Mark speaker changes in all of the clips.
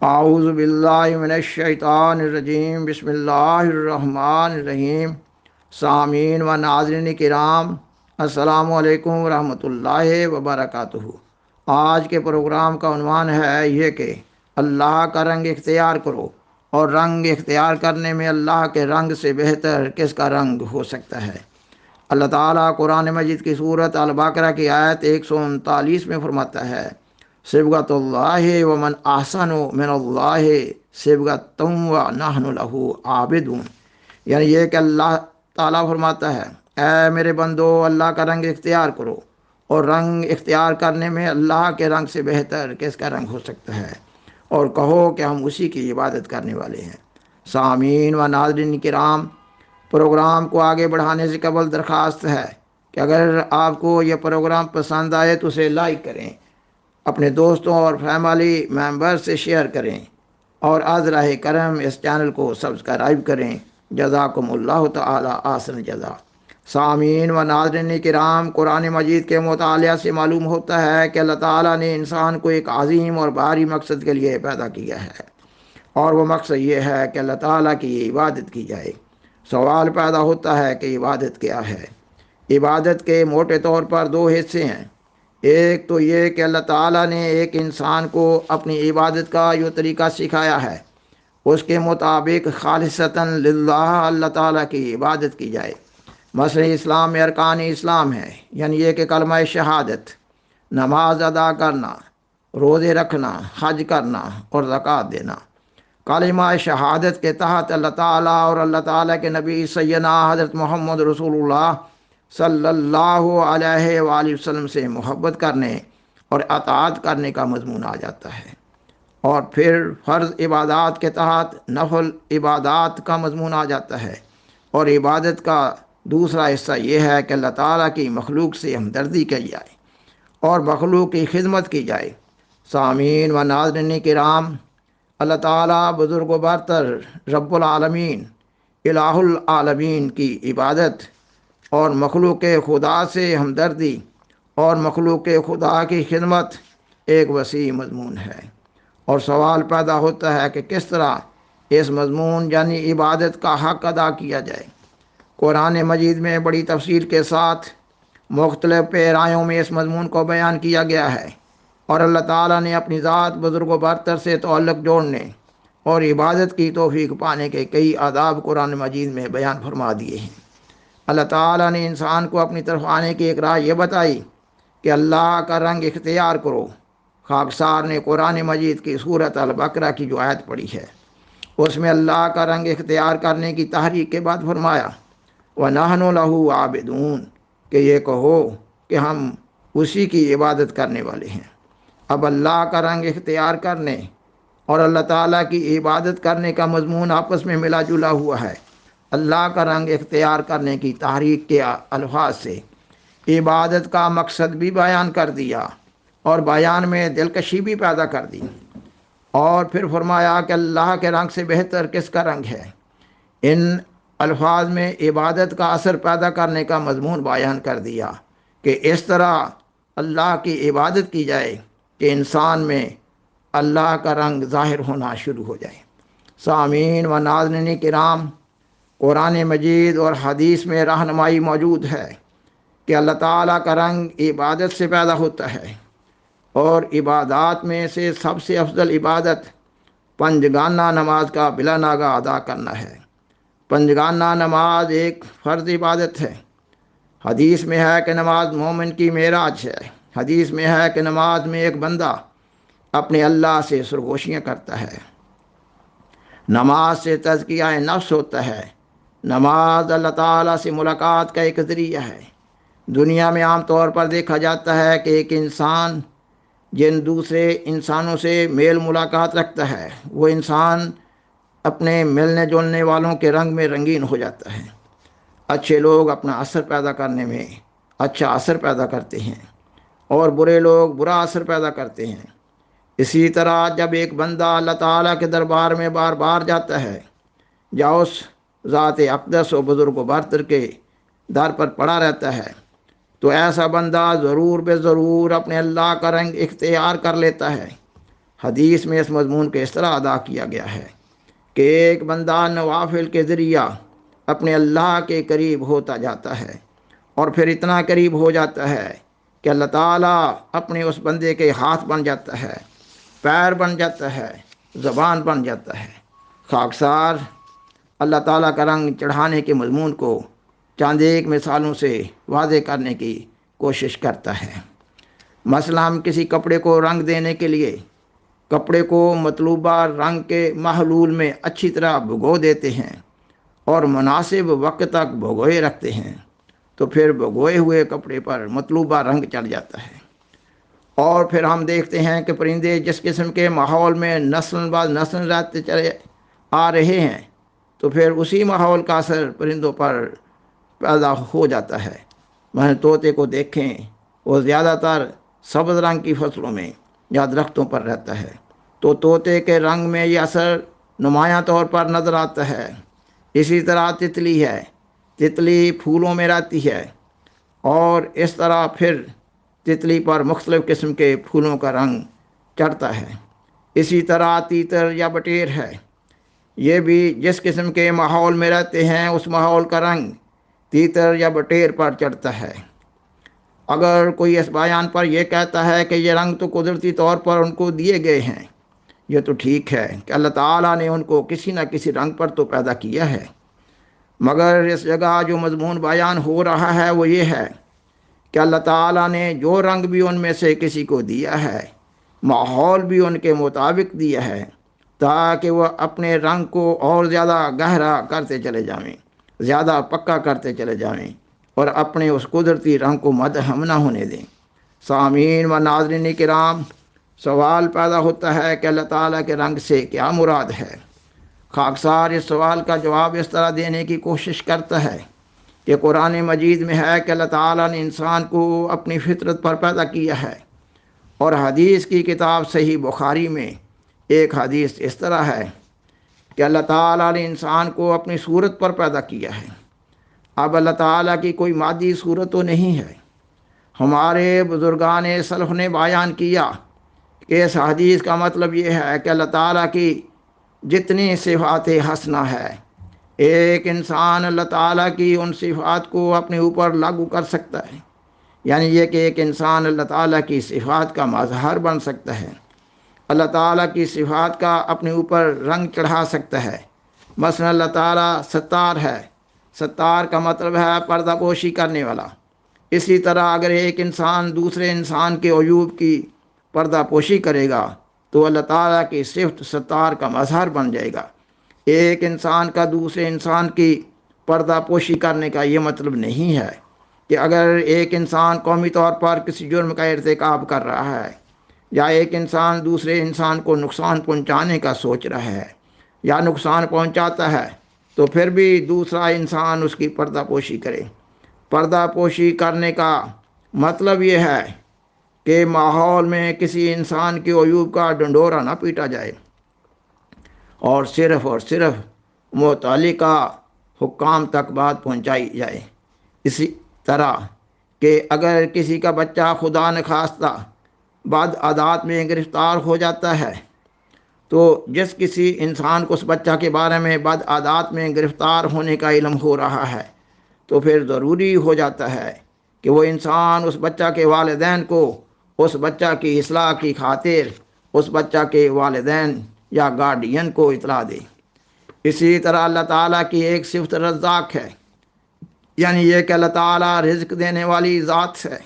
Speaker 1: اعوذ باللہ من الشیطان الرجیم، بسم اللہ الرحمن الرحیم۔ سامعین و ناظرین کرام، السلام علیکم ورحمۃ اللہ وبرکاتہ۔ آج کے پروگرام کا عنوان ہے یہ کہ اللہ کا رنگ اختیار کرو، اور رنگ اختیار کرنے میں اللہ کے رنگ سے بہتر کس کا رنگ ہو سکتا ہے۔ اللہ تعالیٰ قرآن مجید کی صورت البقرہ کی آیت 139 میں فرماتا ہے، صبغۃ اللہ ومن احسن من اللہ صبغۃ ونحن لہ عابدون۔ یعنی یہ کہ اللہ تعالیٰ فرماتا ہے، اے میرے بندو، اللہ کا رنگ اختیار کرو، اور رنگ اختیار کرنے میں اللہ کے رنگ سے بہتر کس کا رنگ ہو سکتا ہے، اور کہو کہ ہم اسی کی عبادت کرنے والے ہیں۔ سامعین و ناظرین کرام، پروگرام کو آگے بڑھانے سے قبل درخواست ہے کہ اگر آپ کو یہ پروگرام پسند آئے تو اسے لائک کریں، اپنے دوستوں اور فیملی ممبر سے شیئر کریں، اور از راہ کرم اس چینل کو سبسکرائب کریں۔ جزاکم اللہ تعالی احسن جزا۔ سامعین و ناظرین کرام، قرآن مجید کے مطالعہ سے معلوم ہوتا ہے کہ اللہ تعالیٰ نے انسان کو ایک عظیم اور بھاری مقصد کے لیے پیدا کیا ہے، اور وہ مقصد یہ ہے کہ اللہ تعالیٰ کی عبادت کی جائے۔ سوال پیدا ہوتا ہے کہ عبادت کیا ہے؟ عبادت کے موٹے طور پر دو حصے ہیں۔ ایک تو یہ کہ اللہ تعالیٰ نے ایک انسان کو اپنی عبادت کا جو طریقہ سکھایا ہے، اس کے مطابق خالصتاً للہ اللہ تعالیٰ کی عبادت کی جائے۔ مثلا اسلام میں ارکان اسلام ہے، یعنی یہ کہ کلمہ شہادت، نماز ادا کرنا، روزے رکھنا، حج کرنا اور زکوٰۃ دینا۔ کلمہ شہادت کے تحت اللہ تعالیٰ اور اللہ تعالیٰ کے نبی سیدنا حضرت محمد رسول اللہ صلی اللہ علیہ وآلہ وسلم سے محبت کرنے اور اطاعت کرنے کا مضمون آ جاتا ہے، اور پھر فرض عبادات کے تحت نفل عبادات کا مضمون آ جاتا ہے، اور عبادت کا دوسرا حصہ یہ ہے کہ اللہ تعالیٰ کی مخلوق سے ہمدردی کی جائے اور مخلوق کی خدمت کی جائے۔ سامعین و ناظرین کرام، اللہ تعالیٰ بزرگ و برتر رب العالمین الہ العالمین کی عبادت اور مخلوق خدا سے ہمدردی اور مخلوق خدا کی خدمت ایک وسیع مضمون ہے، اور سوال پیدا ہوتا ہے کہ کس طرح اس مضمون یعنی عبادت کا حق ادا کیا جائے۔ قرآن مجید میں بڑی تفصیل کے ساتھ مختلف پیرایوں میں اس مضمون کو بیان کیا گیا ہے، اور اللہ تعالیٰ نے اپنی ذات بزرگ و برتر سے تعلق جوڑنے اور عبادت کی توفیق پانے کے کئی آداب قرآن مجید میں بیان فرما دیے ہیں۔ اللہ تعالیٰ نے انسان کو اپنی طرف آنے کی ایک راہ یہ بتائی کہ اللہ کا رنگ اختیار کرو۔ خاکسار نے قرآن مجید کی صورت البقرہ کی جو آیت پڑھی ہے، اس میں اللہ کا رنگ اختیار کرنے کی تحریک کے بعد فرمایا، وَنَحْنُ لَهُ عَابِدُونَ، کہ یہ کہو کہ ہم اسی کی عبادت کرنے والے ہیں۔ اب اللہ کا رنگ اختیار کرنے اور اللہ تعالیٰ کی عبادت کرنے کا مضمون آپس میں ملا جلا ہوا ہے۔ اللہ کا رنگ اختیار کرنے کی تحریک کے الفاظ سے عبادت کا مقصد بھی بیان کر دیا، اور بیان میں دلکشی بھی پیدا کر دی، اور پھر فرمایا کہ اللہ کے رنگ سے بہتر کس کا رنگ ہے۔ ان الفاظ میں عبادت کا اثر پیدا کرنے کا مضمون بیان کر دیا کہ اس طرح اللہ کی عبادت کی جائے کہ انسان میں اللہ کا رنگ ظاہر ہونا شروع ہو جائے۔ سامعین و ناظرین کرام، قرآن مجید اور حدیث میں رہنمائی موجود ہے کہ اللہ تعالیٰ کا رنگ عبادت سے پیدا ہوتا ہے، اور عبادات میں سے سب سے افضل عبادت پنجگانہ نماز کا بلا ناغہ ادا کرنا ہے۔ پنجگانہ نماز ایک فرض عبادت ہے۔ حدیث میں ہے کہ نماز مومن کی معراج ہے۔ حدیث میں ہے کہ نماز میں ایک بندہ اپنے اللہ سے سرگوشیاں کرتا ہے۔ نماز سے تزکیہ نفس ہوتا ہے۔ نماز اللہ تعالیٰ سے ملاقات کا ایک ذریعہ ہے۔ دنیا میں عام طور پر دیکھا جاتا ہے کہ ایک انسان جن دوسرے انسانوں سے میل ملاقات رکھتا ہے، وہ انسان اپنے ملنے جلنے والوں کے رنگ میں رنگین ہو جاتا ہے۔ اچھے لوگ اپنا اثر پیدا کرنے میں اچھا اثر پیدا کرتے ہیں، اور برے لوگ برا اثر پیدا کرتے ہیں۔ اسی طرح جب ایک بندہ اللہ تعالیٰ کے دربار میں بار بار جاتا ہے، یا اس ذات اقدس و بزرگ و برتر کے در پر پڑا رہتا ہے، تو ایسا بندہ ضرور بے ضرور اپنے اللہ کا رنگ اختیار کر لیتا ہے۔ حدیث میں اس مضمون کو اس طرح ادا کیا گیا ہے کہ ایک بندہ نوافل کے ذریعہ اپنے اللہ کے قریب ہوتا جاتا ہے، اور پھر اتنا قریب ہو جاتا ہے کہ اللہ تعالیٰ اپنے اس بندے کے ہاتھ بن جاتا ہے، پیر بن جاتا ہے، زبان بن جاتا ہے۔ خاکسار اللہ تعالیٰ کا رنگ چڑھانے کے مضمون کو چند ایک مثالوں سے واضح کرنے کی کوشش کرتا ہے۔ مثلا ہم کسی کپڑے کو رنگ دینے کے لیے کپڑے کو مطلوبہ رنگ کے محلول میں اچھی طرح بھگو دیتے ہیں اور مناسب وقت تک بھگوئے رکھتے ہیں، تو پھر بھگوئے ہوئے کپڑے پر مطلوبہ رنگ چڑھ جاتا ہے۔ اور پھر ہم دیکھتے ہیں کہ پرندے جس قسم کے ماحول میں نسل بعد نسل رہتے چلے آ رہے ہیں، تو پھر اسی ماحول کا اثر پرندوں پر پیدا ہو جاتا ہے۔ میں طوطے کو دیکھیں، وہ زیادہ تر سبز رنگ کی فصلوں میں یا درختوں پر رہتا ہے، تو طوطے کے رنگ میں یہ اثر نمایاں طور پر نظر آتا ہے۔ اسی طرح تتلی ہے، تتلی پھولوں میں رہتی ہے، اور اس طرح پھر تتلی پر مختلف قسم کے پھولوں کا رنگ چڑھتا ہے۔ اسی طرح تیتر یا بٹیر ہے، یہ بھی جس قسم کے ماحول میں رہتے ہیں اس ماحول کا رنگ تیتر یا بٹیر پر چڑھتا ہے۔ اگر کوئی اس بیان پر یہ کہتا ہے کہ یہ رنگ تو قدرتی طور پر ان کو دیے گئے ہیں، یہ تو ٹھیک ہے کہ اللہ تعالیٰ نے ان کو کسی نہ کسی رنگ پر تو پیدا کیا ہے، مگر اس جگہ جو مضمون بیان ہو رہا ہے وہ یہ ہے کہ اللہ تعالیٰ نے جو رنگ بھی ان میں سے کسی کو دیا ہے، ماحول بھی ان کے مطابق دیا ہے، تاکہ وہ اپنے رنگ کو اور زیادہ گہرا کرتے چلے جائیں، زیادہ پکا کرتے چلے جائیں، اور اپنے اس قدرتی رنگ کو مدھم نہ ہونے دیں۔ سامعین و ناظرین کرام، سوال پیدا ہوتا ہے کہ اللہ تعالیٰ کے رنگ سے کیا مراد ہے؟ خاکسار اس سوال کا جواب اس طرح دینے کی کوشش کرتا ہے کہ قرآن مجید میں ہے کہ اللہ تعالیٰ نے انسان کو اپنی فطرت پر پیدا کیا ہے، اور حدیث کی کتاب صحیح بخاری میں ایک حدیث اس طرح ہے کہ اللہ تعالیٰ نے انسان کو اپنی صورت پر پیدا کیا ہے۔ اب اللہ تعالیٰ کی کوئی مادی صورت تو نہیں ہے۔ ہمارے بزرگان سلف نے بیان کیا کہ اس حدیث کا مطلب یہ ہے کہ اللہ تعالیٰ کی جتنی صفات حسنہ ہے، ایک انسان اللہ تعالیٰ کی ان صفات کو اپنے اوپر لاگو کر سکتا ہے، یعنی یہ کہ ایک انسان اللہ تعالیٰ کی صفات کا مظہر بن سکتا ہے، اللہ تعالیٰ کی صفات کا اپنے اوپر رنگ چڑھا سکتا ہے۔ مثلا اللہ تعالیٰ ستار ہے، ستار کا مطلب ہے پردہ پوشی کرنے والا۔ اسی طرح اگر ایک انسان دوسرے انسان کے عیوب کی پردہ پوشی کرے گا تو اللہ تعالیٰ کی صفت ستار کا مظہر بن جائے گا۔ ایک انسان کا دوسرے انسان کی پردہ پوشی کرنے کا یہ مطلب نہیں ہے کہ اگر ایک انسان قومی طور پر کسی جرم کا ارتکاب کر رہا ہے، یا ایک انسان دوسرے انسان کو نقصان پہنچانے کا سوچ رہا ہے یا نقصان پہنچاتا ہے، تو پھر بھی دوسرا انسان اس کی پردہ پوشی کرے۔ پردہ پوشی کرنے کا مطلب یہ ہے کہ ماحول میں کسی انسان کے عیوب کا ڈنڈورا نہ پیٹا جائے، اور صرف متعلقہ حکام تک بات پہنچائی جائے۔ اسی طرح کہ اگر کسی کا بچہ خدا نخواستہ بد عادات میں گرفتار ہو جاتا ہے، تو جس کسی انسان کو اس بچہ کے بارے میں بد عادات میں گرفتار ہونے کا علم ہو رہا ہے، تو پھر ضروری ہو جاتا ہے کہ وہ انسان اس بچہ کے والدین کو اس بچہ کی اصلاح کی خاطر اس بچہ کے والدین یا گارڈین کو اطلاع دے۔ اسی طرح اللہ تعالیٰ کی ایک صفت رزاق ہے، یعنی یہ کہ اللہ تعالیٰ رزق دینے والی ذات ہے،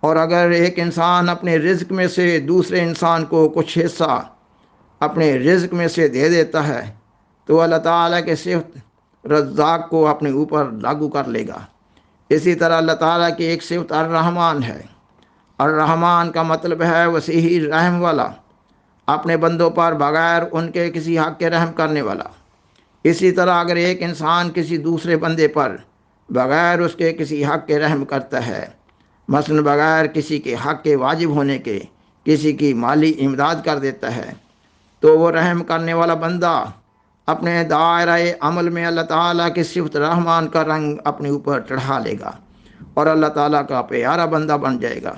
Speaker 1: اور اگر ایک انسان اپنے رزق میں سے دوسرے انسان کو کچھ حصہ اپنے رزق میں سے دے دیتا ہے تو اللہ تعالیٰ کے صفت رزاق کو اپنے اوپر لاگو کر لے گا۔ اسی طرح اللہ تعالیٰ کی ایک صفت الرحمن ہے۔ الرحمن کا مطلب ہے وسیع رحم والا، اپنے بندوں پر بغیر ان کے کسی حق کے رحم کرنے والا۔ اسی طرح اگر ایک انسان کسی دوسرے بندے پر بغیر اس کے کسی حق کے رحم کرتا ہے، مثلا بغیر کسی کے حق کے واجب ہونے کے کسی کی مالی امداد کر دیتا ہے، تو وہ رحم کرنے والا بندہ اپنے دائرہ عمل میں اللہ تعالیٰ کی صفت رحمان کا رنگ اپنے اوپر چڑھا لے گا اور اللہ تعالیٰ کا پیارا بندہ بن جائے گا۔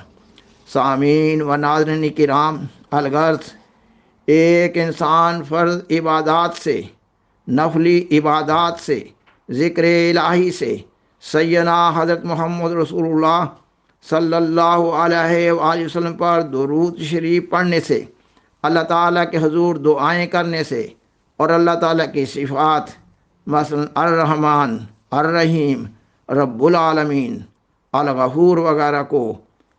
Speaker 1: سامعین و ناظرین کرام، الغرض ایک انسان فرض عبادات سے، نفلی عبادات سے، ذکر الہی سے، سیدنا حضرت محمد رسول اللہ صلی اللہ علیہ وآلہ وسلم پر درود شریف پڑھنے سے، اللہ تعالیٰ کے حضور دعائیں کرنے سے، اور اللہ تعالیٰ کی صفات مثلا الرحمن، الرحیم، رب العالمین، الغفور وغیرہ کو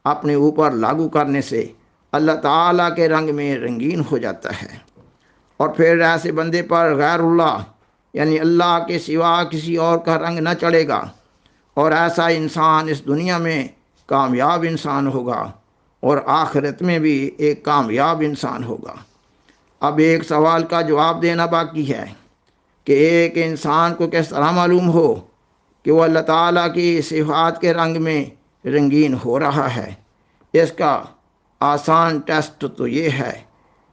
Speaker 1: اپنے اوپر لاگو کرنے سے اللہ تعالیٰ کے رنگ میں رنگین ہو جاتا ہے۔ اور پھر ایسے بندے پر غیر اللہ یعنی اللہ کے سوا کسی اور کا رنگ نہ چڑھے گا، اور ایسا انسان اس دنیا میں کامیاب انسان ہوگا اور آخرت میں بھی ایک کامیاب انسان ہوگا۔ اب ایک سوال کا جواب دینا باقی ہے کہ ایک انسان کو کس طرح معلوم ہو کہ وہ اللہ تعالیٰ کی صفات کے رنگ میں رنگین ہو رہا ہے؟ اس کا آسان ٹیسٹ تو یہ ہے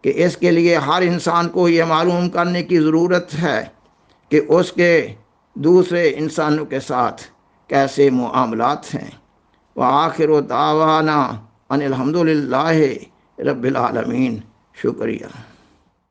Speaker 1: کہ اس کے لیے ہر انسان کو یہ معلوم کرنے کی ضرورت ہے کہ اس کے دوسرے انسانوں کے ساتھ کیسے معاملات ہیں۔ وآخر دعوانا ان الحمد للہ رب العالمین۔ شکریہ۔